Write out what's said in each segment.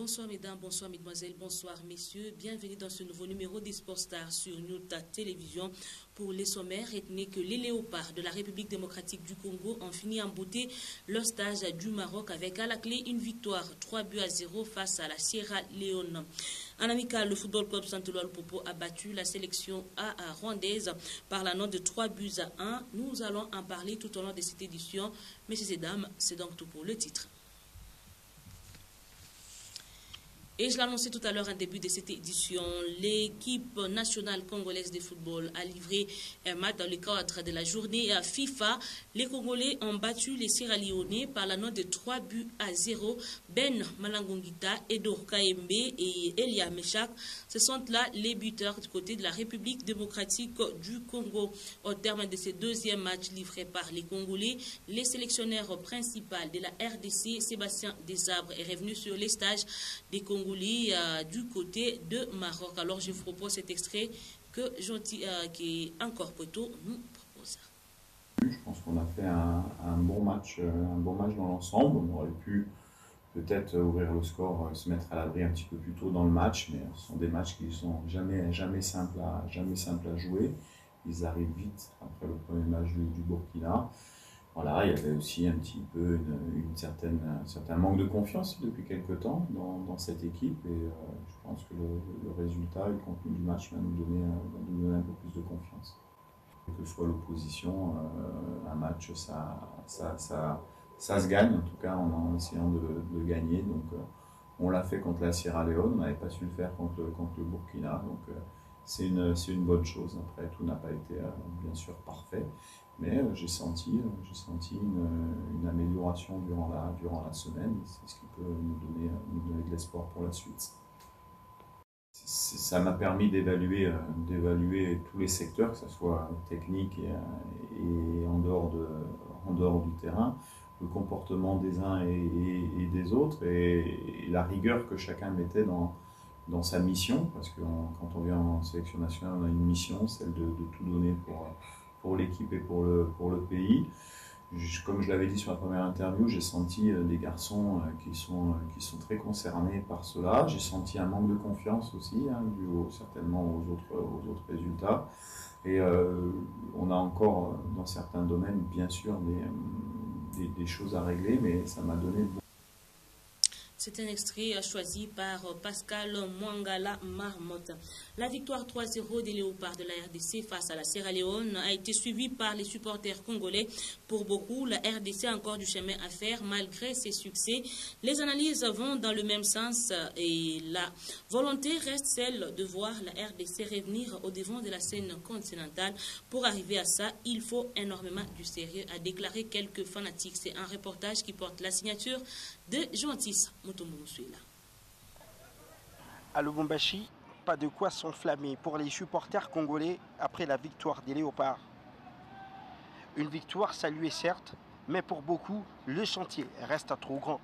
Bonsoir mesdames, bonsoir mesdemoiselles, bonsoir messieurs. Bienvenue dans ce nouveau numéro des Sport Stars sur Nyota Télévision. Pour les sommaires, retenez que les léopards de la République démocratique du Congo ont fini en beauté leur stage du Maroc avec à la clé une victoire 3-0 face à la Sierra Leone. En amical, le Football Club Saint-Éloi Lupopo a battu la sélection A rwandaise par la note de 3-1. Nous allons en parler tout au long de cette édition. Messieurs et dames, c'est donc tout pour le titre. Et je l'annonçais tout à l'heure en début de cette édition, l'équipe nationale congolaise de football a livré un match dans le cadre de la journée à FIFA. Les Congolais ont battu les Sierra Leone par la note de 3-0. Ben Malangongita, Edo Kaembe et Elia Meshak, ce sont là les buteurs du côté de la République démocratique du Congo. Au terme de ce deuxième match livré par les Congolais, les sélectionneurs principaux de la RDC, Sébastien Desabres, est revenu sur les stages des Congolais du côté de Maroc. Alors je vous propose cet extrait que qui est encore Poto nous propose. Je pense qu'on a fait un bon match dans l'ensemble. On aurait pu peut-être ouvrir le score, se mettre à l'abri un petit peu plus tôt dans le match, mais ce sont des matchs qui sont jamais simples à jouer. Ils arrivent vite après le premier match du Burkina. Voilà, il y avait aussi un petit peu un certain manque de confiance depuis quelques temps dans cette équipe et je pense que le résultat et le contenu du match va nous donner un peu plus de confiance. Quelle que soit l'opposition, un match ça se gagne, en tout cas en essayant de gagner. Donc on l'a fait contre la Sierra Leone, on n'avait pas su le faire contre le Burkina, donc c'est une bonne chose. Après, tout n'a pas été bien sûr parfait, mais j'ai senti une amélioration durant la semaine. C'est ce qui peut nous donner de l'espoir pour la suite. Ça m'a permis d'évaluer tous les secteurs, que ce soit technique et en dehors du terrain, le comportement des uns et des autres, et la rigueur que chacun mettait dans sa mission, parce que quand on vient en sélection nationale, on a une mission, celle de tout donner pour l'équipe et pour le pays. Comme je l'avais dit sur la première interview, j'ai senti des garçons qui sont très concernés par cela. J'ai senti un manque de confiance aussi, dû certainement aux autres résultats. Et on a encore, dans certains domaines, bien sûr, des choses à régler, mais ça m'a donné beaucoup. C'est un extrait choisi par Pascal Mwangala Marmotte. La victoire 3-0 des Léopards de la RDC face à la Sierra Leone a été suivie par les supporters congolais. Pour beaucoup, la RDC a encore du chemin à faire malgré ses succès. Les analyses vont dans le même sens et la volonté reste celle de voir la RDC revenir au devant de la scène continentale. Pour arriver à ça, il faut énormément du sérieux, a déclaré quelques fanatiques. C'est un reportage qui porte la signature de Gentis. À Lubumbashi, pas de quoi s'enflammer pour les supporters congolais après la victoire des Léopards. Une victoire saluée certes, mais pour beaucoup, le chantier reste trop grand.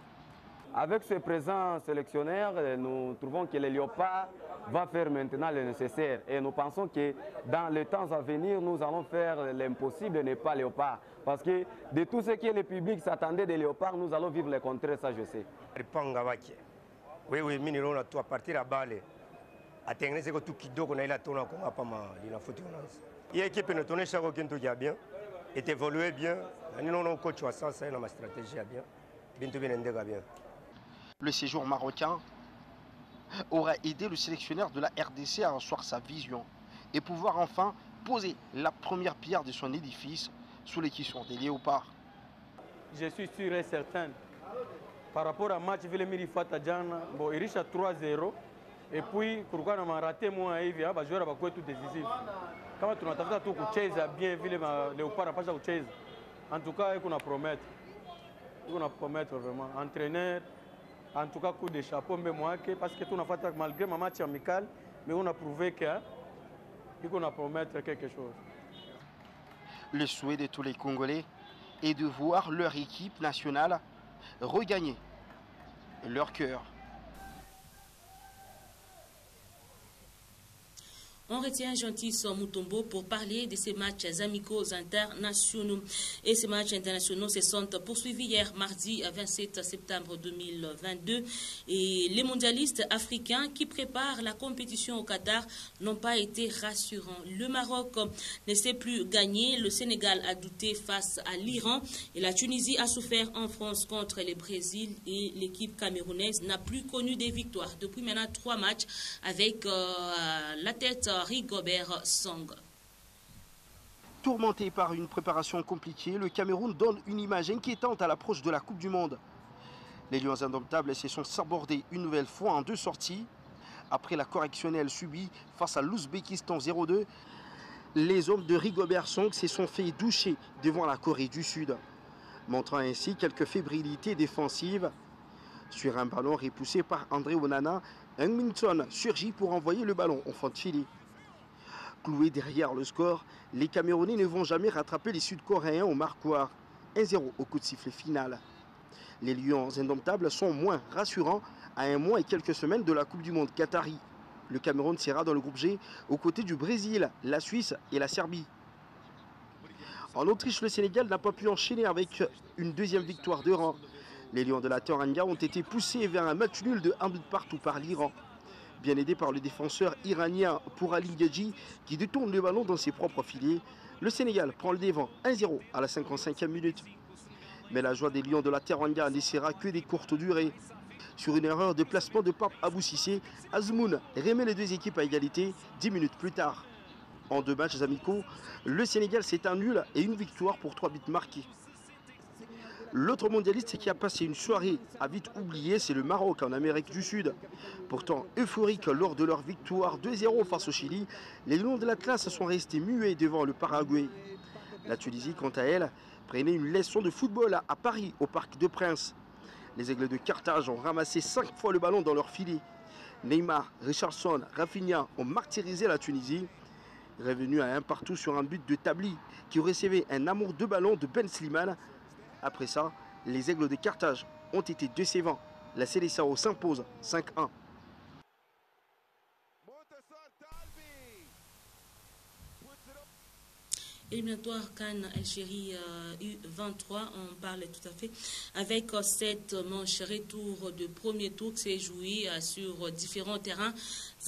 Avec ce présent sélectionneur, nous trouvons que les Léopards vont faire maintenant le nécessaire. Et nous pensons que dans les temps à venir, nous allons faire l'impossible de ne pas Léopards. Parce que de tout ce que le public s'attendait des Léopards, nous allons vivre le contraire, ça je sais. Oui, minilo na tu à partir à balle. Atengeneze ko tu kidogo na ila tona ko ngapa ma lina foot violence. Il équipe ne tonne chaque aucun tout bien. Et évoluer bien. Ni non coach wa ça na ma stratégie bien. Bintu bien ndega bien. Le séjour marocain aura aidé le sélectionneur de la RDC à asseoir sa vision et pouvoir enfin poser la première pierre de son édifice sous l'équipe des Léopards. Je suis sûr et certain, par rapport à match Villemiri Fatadjana, bon, il riche à 3-0, et puis pourquoi on a raté moi et Via, joueur va quoi tout décisif. Quand on a tapé tout Kucheza bien, Villemiri Léopard n'a pas joué Kucheza. En tout cas, il qu'on a promettre vraiment, entraîneur. En tout cas, coup de chapeau, mais moi, parce que tout n'a pas malgré ma match amical, mais on a prouvé qu'on a promettre quelque chose. Le souhait de tous les Congolais est de voir leur équipe nationale regagner leur cœur. On retient Gentil Mutombo pour parler de ces matchs amicaux internationaux. Et ces matchs internationaux se sont poursuivis hier mardi 27 septembre 2022. Et les mondialistes africains qui préparent la compétition au Qatar n'ont pas été rassurants. Le Maroc ne sait plus gagner. Le Sénégal a douté face à l'Iran. Et la Tunisie a souffert en France contre le Brésil. Et l'équipe camerounaise n'a plus connu des victoires depuis maintenant 3 matchs avec la tête Rigobert Song. Tourmenté par une préparation compliquée, le Cameroun donne une image inquiétante à l'approche de la Coupe du Monde. Les Lions indomptables se sont sabordés une nouvelle fois en 2 sorties. Après la correctionnelle subie face à l'Ouzbékistan 0-2, les hommes de Rigobert Song se sont fait doucher devant la Corée du Sud, montrant ainsi quelques fébrilités défensives. Sur un ballon repoussé par André Onana, Heung-min Son surgit pour envoyer le ballon au fond de filet. Cloués derrière le score, les Camerounais ne vont jamais rattraper les Sud-Coréens au marquoir. 1-0 au coup de sifflet final. Les Lions indomptables sont moins rassurants à 1 mois et quelques semaines de la Coupe du Monde Qatari. Le Cameroun sera dans le groupe G aux côtés du Brésil, la Suisse et la Serbie. En Autriche, le Sénégal n'a pas pu enchaîner avec une 2e victoire de rang. Les Lions de la Teranga ont été poussés vers un match nul de 1 but partout par l'Iran. Bien aidé par le défenseur iranien Pourali Gadji qui détourne le ballon dans ses propres filets, le Sénégal prend le devant 1-0 à la 55e minute. Mais la joie des Lions de la Teranga ne sera que des courtes durées. Sur une erreur de placement de Pape Abou Cissé, Azmoun remet les 2 équipes à égalité 10 minutes plus tard. En 2 matchs amicaux, le Sénégal s'est un nul et une victoire pour 3 buts marqués. L'autre mondialiste qui a passé une soirée à vite oublier, c'est le Maroc en Amérique du Sud. Pourtant euphorique lors de leur victoire 2-0 face au Chili, les Lions de l'Atlas sont restés muets devant le Paraguay. La Tunisie, quant à elle, prenait une leçon de football à Paris, au Parc des Princes. Les Aigles de Carthage ont ramassé 5 fois le ballon dans leur filet. Neymar, Richarlison, Rafinha ont martyrisé la Tunisie. Revenu à 1 partout sur un but de Tabli qui recevait un amour de ballon de Ben Slimane. Après ça, les Aigles de Carthage ont été décevants. La Seleção s'impose 5-1. Éliminatoire Cannes Algérie U23, on parle tout à fait avec cette manche retour de premier tour qui s'est joué sur différents terrains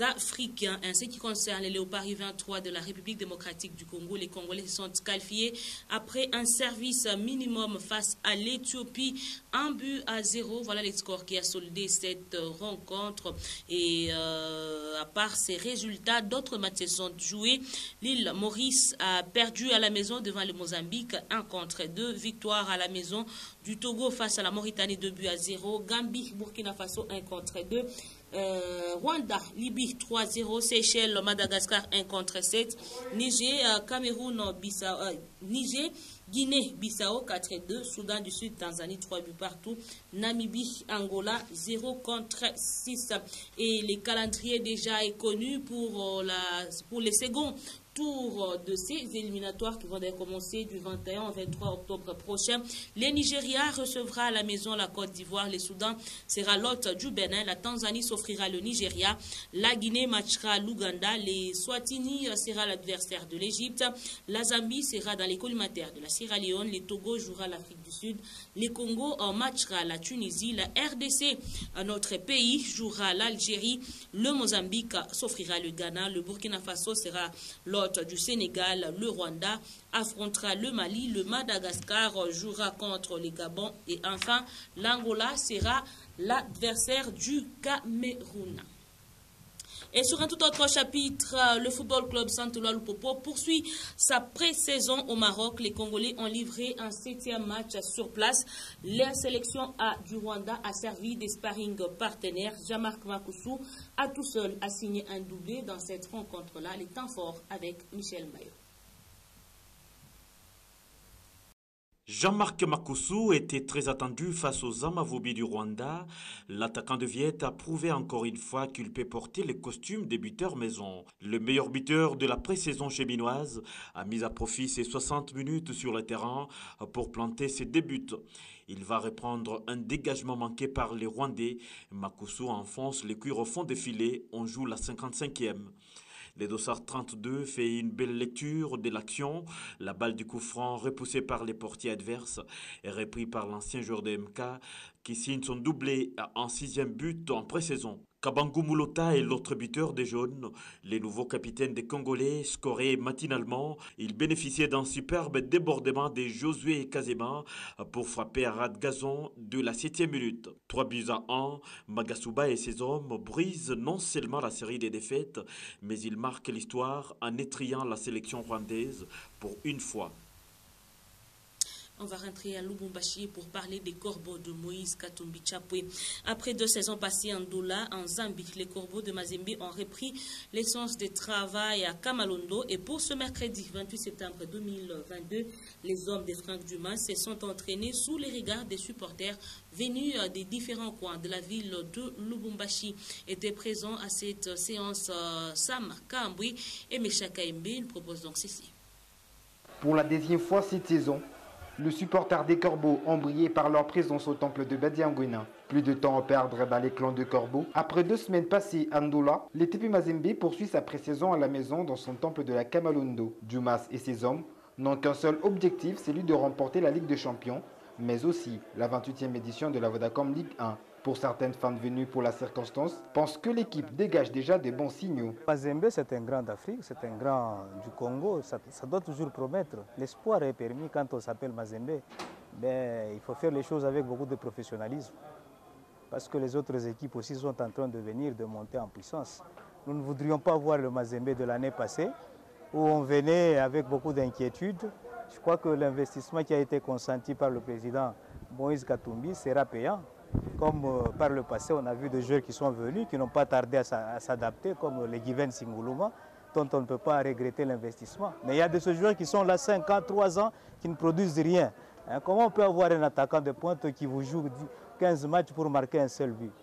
africains. En ce qui concerne les Léopards U23 de la République démocratique du Congo, les Congolais se sont qualifiés après un service minimum face à l'Éthiopie, 1-0. Voilà les scores qui a soldé cette rencontre. Et à part ces résultats, d'autres matchs se sont joués. L'île Maurice a perdu à la maison devant le Mozambique, 1-2. Victoire à la maison du Togo face à la Mauritanie, 2-0. Gambie, Burkina Faso, 1-2. Rwanda, Libye 3-0, Seychelles, Madagascar 1-7, Niger, Cameroun, Niger, Guinée, Bissau 4-2, Soudan du Sud, Tanzanie 3 buts partout, Namibie, Angola 0-6. Et les calendriers déjà est connu pour les seconds tour de ces éliminatoires qui vont commencer du 21 au 23 octobre prochain. Le Nigeria recevra à la maison la Côte d'Ivoire, le Soudan sera l'hôte du Bénin, la Tanzanie s'offrira le Nigeria, la Guinée matchera l'Ouganda, les Swatini sera l'adversaire de l'Égypte, la Zambie sera dans les collimataires de la Sierra Leone, le Togo jouera l'Afrique du Sud, les Congo matchera la Tunisie, la RDC, notre pays, jouera l'Algérie, le Mozambique s'offrira le Ghana, le Burkina Faso sera l'hôte du Sénégal, le Rwanda affrontera le Mali, le Madagascar jouera contre les Gabon et enfin l'Angola sera l'adversaire du Cameroun. Et sur un tout autre chapitre, le Football Club Santoula Lupopo poursuit sa pré-saison au Maroc. Les Congolais ont livré un 7e match sur place. La sélection du Rwanda a servi des sparring partenaires. Jean-Marc Makoussou a tout seul assigné un doublé dans cette rencontre-là. Les temps forts avec Michel Mayo. Jean-Marc Makoussou était très attendu face aux Amavubi du Rwanda. L'attaquant de Viette a prouvé encore une fois qu'il peut porter les costumes des buteurs maison. Le meilleur buteur de la pré-saison cheminoise a mis à profit ses 60 minutes sur le terrain pour planter ses 2 buts. Il va reprendre un dégagement manqué par les Rwandais. Makoussou enfonce les cuirs au fond des filets. On joue la 55e. Les Dossards 32 fait une belle lecture de l'action. La balle du coup franc repoussée par les portiers adverses est reprise par l'ancien joueur de MK qui signe son doublé en 6e but en pré-saison. Kabangu Moulota est l'autre buteur des jaunes. Les nouveaux capitaines des Congolais scoraient matinalement. Ils bénéficiaient d'un superbe débordement de Josué Kazema pour frapper à ras de gazon de la 7e minute. 3-1, Magasuba et ses hommes brisent non seulement la série des défaites, mais ils marquent l'histoire en étriant la sélection rwandaise pour une fois. On va rentrer à Lubumbashi pour parler des corbeaux de Moïse Katumbi Chapwe. Après 2 saisons passées en Doula, en Zambie, les corbeaux de Mazembe ont repris l'essence de travail à Kamalondo. Et pour ce mercredi 28 septembre 2022, les hommes de Franck Dumas se sont entraînés sous les regards des supporters venus des différents coins de la ville de Lubumbashi. Étaient présents à cette séance Sam Kambwi et Mesha Kaembe. Ils proposent donc ceci. Pour la 10e fois cette saison, les supporters des Corbeaux ont brillé par leur présence au temple de Badiangwena. Plus de temps à perdre dans les clans de Corbeaux. Après 2 semaines passées à Ndola, le TP Mazembe poursuit sa pré-saison à la maison dans son temple de la Kamalondo. Dumas et ses hommes n'ont qu'un seul objectif, celui de remporter la Ligue des Champions, mais aussi la 28e édition de la Vodacom Ligue 1. Pour certaines fans venues pour la circonstance, pensent que l'équipe dégage déjà de bons signaux. Mazembe, c'est un grand d'Afrique, c'est un grand du Congo, ça doit toujours promettre. L'espoir est permis quand on s'appelle Mazembe, mais il faut faire les choses avec beaucoup de professionnalisme. Parce que les autres équipes aussi sont en train de venir, de monter en puissance. Nous ne voudrions pas voir le Mazembe de l'année passée, où on venait avec beaucoup d'inquiétude. Je crois que l'investissement qui a été consenti par le président Moïse Katumbi sera payant. Comme par le passé, on a vu des joueurs qui sont venus, qui n'ont pas tardé à s'adapter, comme les Given Singuluma, dont on ne peut pas regretter l'investissement. Mais il y a de ces joueurs qui sont là 5 ans, 3 ans, qui ne produisent rien. Comment on peut avoir un attaquant de pointe qui vous joue 15 matchs pour marquer un seul but?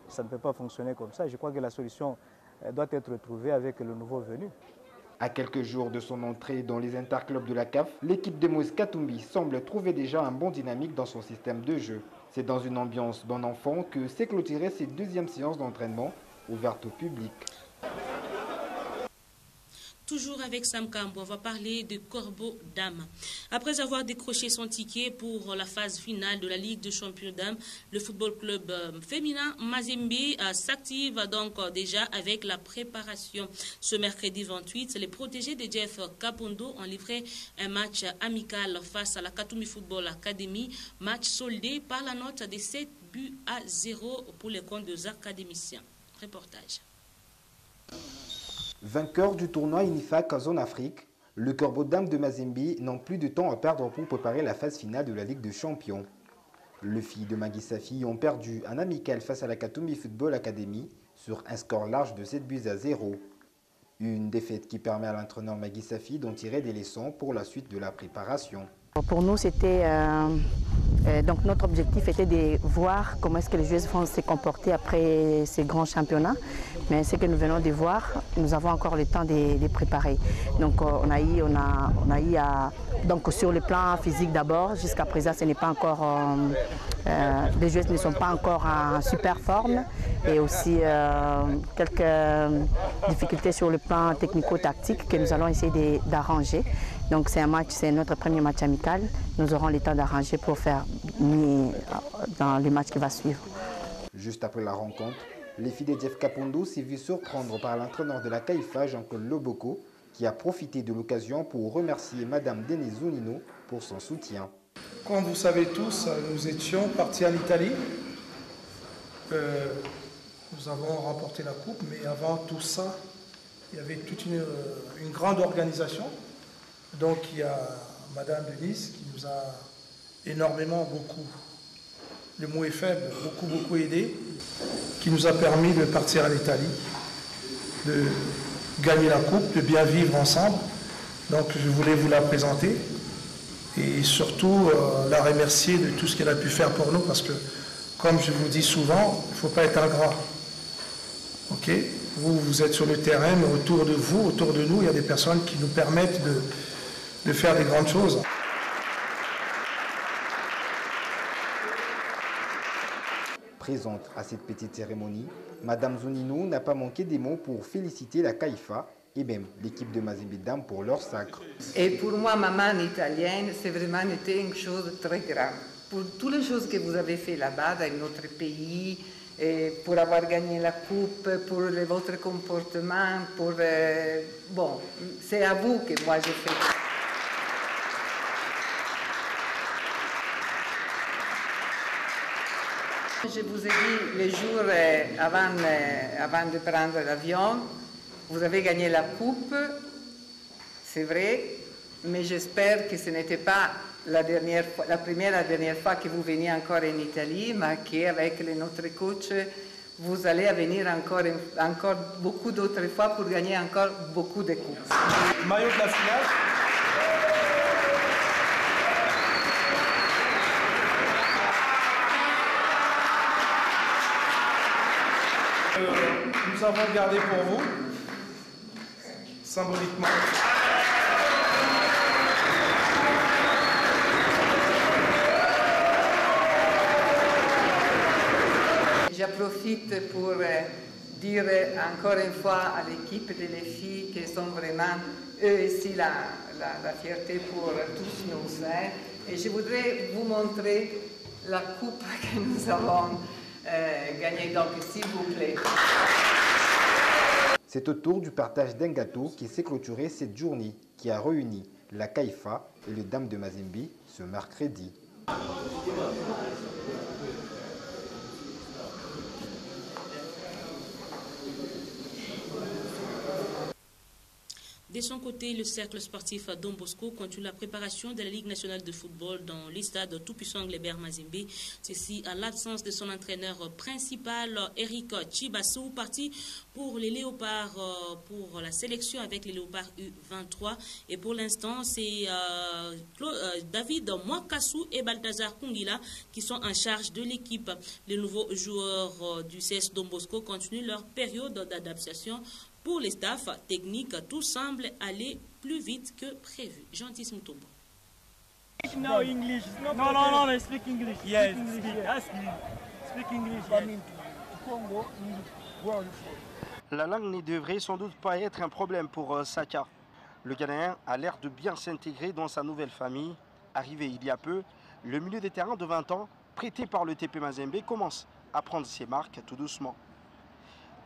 Ça ne peut pas fonctionner comme ça. Je crois que la solution doit être trouvée avec le nouveau venu. À quelques jours de son entrée dans les interclubs de la CAF, l'équipe de Moïse Katumbi semble trouver déjà un bon dynamique dans son système de jeu. C'est dans une ambiance bon enfant que s'est clôturée cette 2e séance d'entraînement ouverte au public. Toujours avec Sam Kambo, on va parler de Corbeau Dames. Après avoir décroché son ticket pour la phase finale de la Ligue des Champions Dames, le football club féminin Mazembe s'active donc déjà avec la préparation. Ce mercredi 28, les protégés de Jeff Kapondo ont livré un match amical face à la Katumbi Football Academy, match soldé par la note de 7-0 pour les comptes des académiciens. Reportage. Vainqueur du tournoi INIFAC en zone Afrique, le Corbeau Dames de Mazembe n'ont plus de temps à perdre pour préparer la phase finale de la Ligue des Champions. Les filles de Magui Safi ont perdu un amical face à la Katumbi Football Academy sur un score large de 7-0. Une défaite qui permet à l'entraîneur Magui Safi d'en tirer des leçons pour la suite de la préparation. Pour nous, c'était donc notre objectif était de voir comment est-ce que les joueuses vont se comporter après ces grands championnats. Mais ce que nous venons de voir, nous avons encore le temps de les préparer. Donc on a eu donc sur le plan physique d'abord, jusqu'à présent ce n'est pas encore, les joueuses ne sont pas encore en super forme et aussi quelques difficultés sur le plan technico-tactique que nous allons essayer d'arranger. Donc c'est notre premier match amical. Nous aurons le temps d'arranger pour faire mieux dans le match qui va suivre. Juste après la rencontre, les filles de Jeff Kapondo s'est vu surprendre par l'entraîneur de la CAIFA, Jean-Claude Loboko, qui a profité de l'occasion pour remercier Madame Denise Zunino pour son soutien. Comme vous savez tous, nous étions partis en Italie. Nous avons remporté la coupe, mais avant tout ça, il y avait toute une grande organisation. Donc il y a Madame Denise qui nous a énormément, beaucoup, le mot est faible, beaucoup aidé, qui nous a permis de partir à l'Italie, de gagner la coupe, de bien vivre ensemble. Donc je voulais vous la présenter et surtout la remercier de tout ce qu'elle a pu faire pour nous parce que, comme je vous dis souvent, il ne faut pas être ingrat. Ok ? Vous êtes sur le terrain, mais autour de vous, autour de nous, il y a des personnes qui nous permettent de faire des grandes choses. Présente à cette petite cérémonie, Madame Zunino n'a pas manqué des mots pour féliciter la CAIFA et même l'équipe de Mazembe Dame pour leur sacre. Et pour moi, maman italienne, c'est vraiment été une chose très grave. Pour toutes les choses que vous avez fait là-bas, dans notre pays, et pour avoir gagné la coupe, pour votre comportement, pour... bon, c'est à vous que moi j'ai fait. Je vous ai dit les jours avant de prendre l'avion, vous avez gagné la coupe, c'est vrai, mais j'espère que ce n'était pas la première et la dernière fois que vous veniez encore en Italie, mais qu'avec notre coach, vous allez venir encore beaucoup d'autres fois pour gagner encore beaucoup de coupes. Maillot de la finale. Nous avons gardé pour vous, symboliquement. J'en profite pour dire encore une fois à l'équipe de les filles qui sont vraiment, eux aussi, la fierté pour tous nous. Et je voudrais vous montrer la coupe que nous avons gagnée. Donc, s'il vous plaît. C'est au tour du partage d'un gâteau qui s'est clôturé cette journée qui a réuni la CAIFA et les Dames de Mazembe ce mercredi. De son côté, le cercle sportif Don Bosco continue la préparation de la Ligue nationale de football dans les stades tout-puissants Glébert Mazembe. Ceci à l'absence de son entraîneur principal, Eric Chibassou, parti pour les Léopards, pour la sélection avec les Léopards U23. Et pour l'instant, c'est David Mwakassou et Balthazar Kungila qui sont en charge de l'équipe. Les nouveaux joueurs du CS Don Bosco continuent leur période d'adaptation. Pour les staffs techniques, tout semble aller plus vite que prévu. Gentil Moutombo. No English. No, no, speak English. Yes, speak English. Ask me. Speak English. Yes. Congo, world. La langue ne devrait sans doute pas être un problème pour Saka. Le Ghanéen a l'air de bien s'intégrer dans sa nouvelle famille. Arrivé il y a peu, le milieu de terrain de 20 ans, prêté par le TP Mazembe, commence à prendre ses marques tout doucement.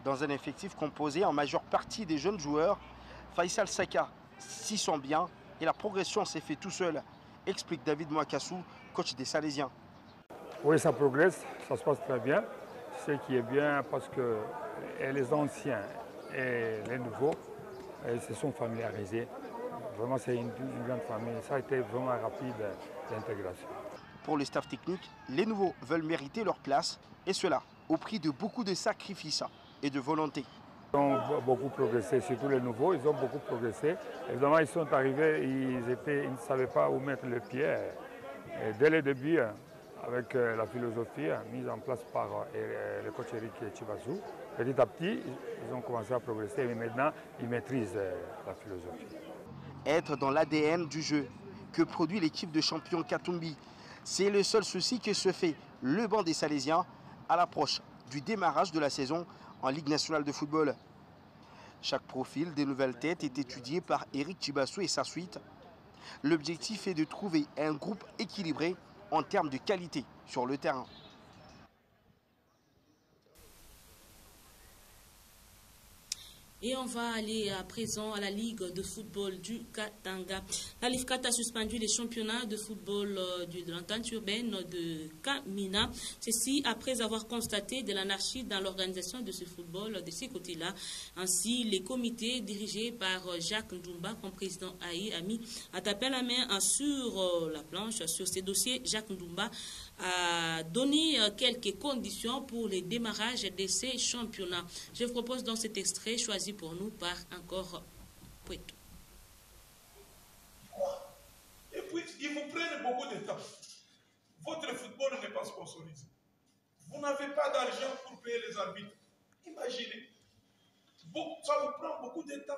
Dans un effectif composé en majeure partie des jeunes joueurs, Faisal Saka s'y sent bien et la progression s'est faite tout seul, explique David Mwakassou, coach des Salésiens. Oui, ça progresse, ça se passe très bien. Ce qui est bien parce que les anciens et les nouveaux se sont familiarisés. Vraiment, c'est une grande famille. Ça a été vraiment rapide, l'intégration. Pour le staff technique, les nouveaux veulent mériter leur place et cela au prix de beaucoup de sacrifices et de volonté. Ils ont beaucoup progressé, surtout les nouveaux, ils ont beaucoup progressé. Évidemment, ils sont arrivés, ils ne savaient pas où mettre le pied. Et dès le début, avec la philosophie mise en place par le coach Eric Chibassou, petit à petit, ils ont commencé à progresser et maintenant, ils maîtrisent la philosophie. Être dans l'ADN du jeu que produit l'équipe de champions Katumbi, c'est le seul souci que se fait le banc des Salésiens à l'approche du démarrage de la saison en Ligue nationale de football. Chaque profil des nouvelles têtes est étudié par Eric Chibassou et sa suite. L'objectif est de trouver un groupe équilibré en termes de qualité sur le terrain. Et on va aller à présent à la Ligue de football du Katanga. La LIFCAT a suspendu les championnats de football de l'entente urbaine de Kamina. Ceci après avoir constaté de l'anarchie dans l'organisation de ce football de ces côtés-là. Ainsi, les comités dirigés par Jacques Ndoumba, comme président AI, a tapé la main sur la planche, sur ces dossiers. Jacques Ndoumba a donné quelques conditions pour le démarrage de ces championnats. Je vous propose dans cet extrait choisi pour nous par encore Pueto. Et puis, ils vous prennent beaucoup de temps. Votre football n'est pas sponsorisé. Vous n'avez pas d'argent pour payer les arbitres. Imaginez. Ça vous prend beaucoup de temps.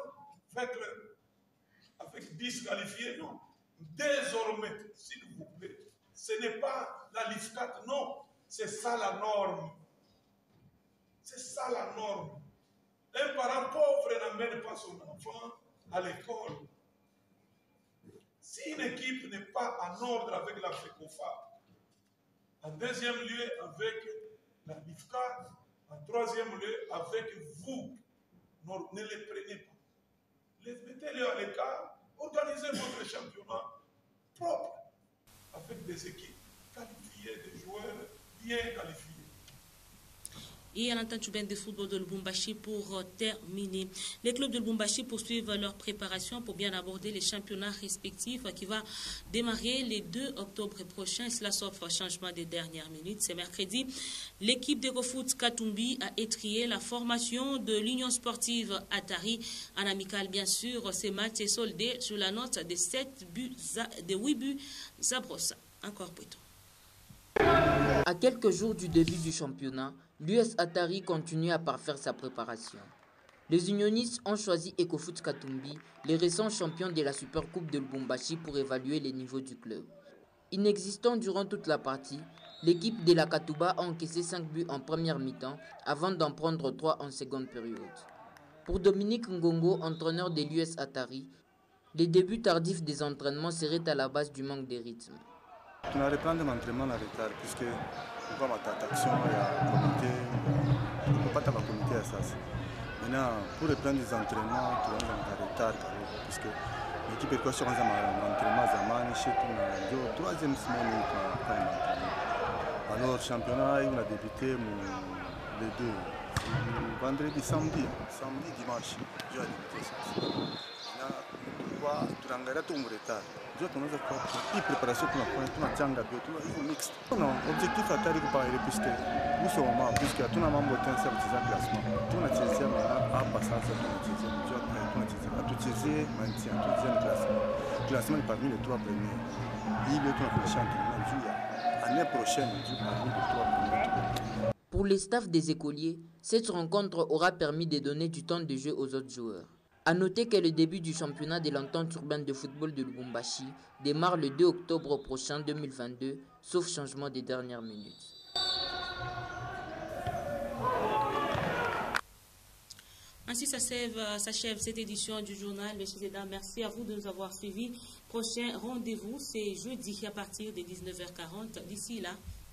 Avec 10 qualifiés, non. Désormais, s'il vous plaît, ce n'est pas la LIFCAT, non. C'est ça la norme. C'est ça la norme. Un parent pauvre n'a n'amène pas son enfant à l'école. Si une équipe n'est pas en ordre avec la FECOFA, en deuxième lieu avec la BIFCAD, en troisième lieu avec vous, ne les prenez pas. Mettez-les à l'écart, organisez votre championnat propre avec des équipes qualifiées, des joueurs bien qualifiés. Et à l'entente urbaine de football de Lubumbashi pour terminer. Les clubs de Lubumbashi poursuivent leur préparation pour bien aborder les championnats respectifs qui va démarrer le 2 octobre prochain. Cela sauf changement des dernières minutes. C'est mercredi. L'équipe d'Ecofoot Katumbi a étrié la formation de l'Union sportive Atari. En amical, bien sûr, ce match est soldé sur la note de 8 buts à brosse. Encore plutôt. À quelques jours du début du championnat, l'US Atari continue à parfaire sa préparation. Les unionistes ont choisi Ecofoot Katumbi, les récents champions de la Supercoupe de Lubumbashi, pour évaluer les niveaux du club. Inexistant durant toute la partie, l'équipe de la Katuba a encaissé 5 buts en première mi-temps avant d'en prendre 3 en seconde période. Pour Dominique Ngongo, entraîneur de l'US Atari, les débuts tardifs des entraînements seraient à la base du manque de rythme. On a repris l'entraînement en retard puisque on va mettre action et comité, on ne peut pas avoir comité à ça. Maintenant, pour reprendre les entraînements, on est en retard puisque l'équipe est sur un entraînement zamani chez la troisième semaine. Alors le championnat il a débuté les deux, vendredi, samedi, dimanche. J'ai débuté ça. Maintenant, tu as tout en retard. Tunaweza kuwa hii preparation tunachanga bio hizo mixed. Objectif hatari kupaile puisque uso mama puisque hatuna mambo tena ya kucheza classement. Tunachezea hapa sasa tunachezea hatuchezee manchi hatuchezee classement. Classement parmi les 3 premiers. Hii ndio tunafundisha juu ya année prochaine juu parmi les 3 premiers. Pour les staffs des écoliers, cette rencontre aura permis de donner du temps de jeu aux autres joueurs. A noter que le début du championnat de l'entente urbaine de football de Lubumbashi démarre le 2 octobre prochain 2022, sauf changement des dernières minutes. Ainsi s'achève cette édition du journal. Messieurs et dames, merci à vous de nous avoir suivis. Prochain rendez-vous, c'est jeudi à partir de 19h40. D'ici là,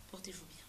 portez-vous bien.